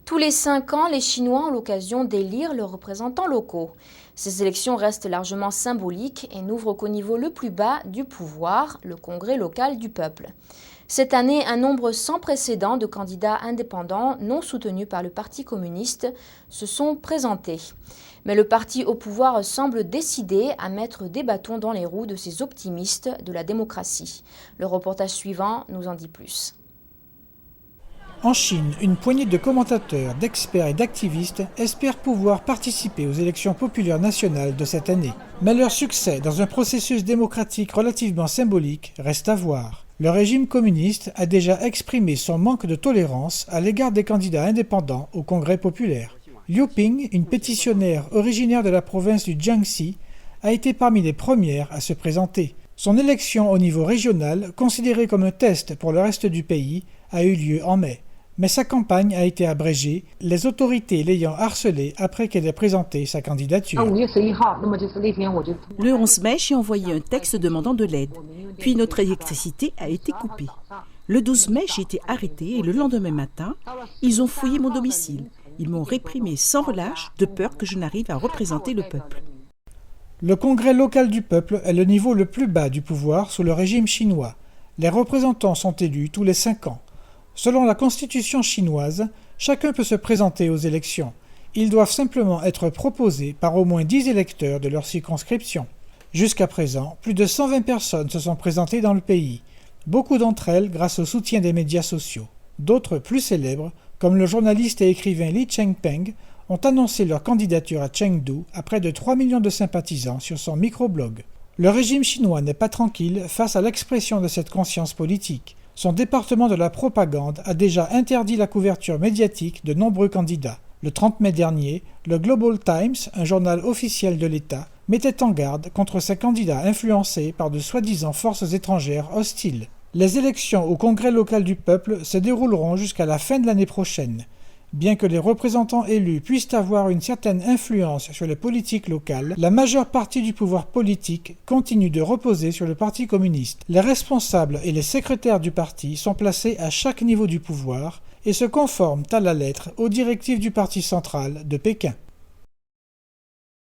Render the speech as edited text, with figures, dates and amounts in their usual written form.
Tous les 5 ans, les Chinois ont l'occasion d'élire leurs représentants locaux. Ces élections restent largement symboliques et n'ouvrent qu'au niveau le plus bas du pouvoir, le Congrès local du peuple. Cette année, un nombre sans précédent de candidats indépendants non soutenus par le Parti communiste se sont présentés. Mais le parti au pouvoir semble décidé à mettre des bâtons dans les roues de ces optimistes de la démocratie. Le reportage suivant nous en dit plus. En Chine, une poignée de commentateurs, d'experts et d'activistes espèrent pouvoir participer aux élections populaires nationales de cette année. Mais leur succès dans un processus démocratique relativement symbolique reste à voir. Le régime communiste a déjà exprimé son manque de tolérance à l'égard des candidats indépendants au Congrès populaire. Liu Ping, une pétitionnaire originaire de la province du Jiangxi, a été parmi les premières à se présenter. Son élection au niveau régional, considérée comme un test pour le reste du pays, a eu lieu en mai. Mais sa campagne a été abrégée, les autorités l'ayant harcelée après qu'elle ait présenté sa candidature. Le 11 mai, j'ai envoyé un texte demandant de l'aide. Puis notre électricité a été coupée. Le 12 mai, j'ai été arrêtée et le lendemain matin, ils ont fouillé mon domicile. Ils m'ont réprimé sans relâche de peur que je n'arrive à représenter le peuple. Le Congrès local du peuple est le niveau le plus bas du pouvoir sous le régime chinois. Les représentants sont élus tous les 5 ans. Selon la constitution chinoise, chacun peut se présenter aux élections. Ils doivent simplement être proposés par au moins 10 électeurs de leur circonscription. Jusqu'à présent, plus de 120 personnes se sont présentées dans le pays, beaucoup d'entre elles grâce au soutien des médias sociaux. D'autres plus célèbres, comme le journaliste et écrivain Li Chengpeng, ont annoncé leur candidature à Chengdu à près de 3 millions de sympathisants sur son microblog. Le régime chinois n'est pas tranquille face à l'expression de cette conscience politique. Son département de la propagande a déjà interdit la couverture médiatique de nombreux candidats. Le 30 mai dernier, le Global Times, un journal officiel de l'État, mettait en garde contre ces candidats influencés par de soi-disant forces étrangères hostiles. Les élections au Congrès local du peuple se dérouleront jusqu'à la fin de l'année prochaine. Bien que les représentants élus puissent avoir une certaine influence sur les politiques locales, la majeure partie du pouvoir politique continue de reposer sur le Parti communiste. Les responsables et les secrétaires du parti sont placés à chaque niveau du pouvoir et se conforment à la lettre aux directives du Parti central de Pékin.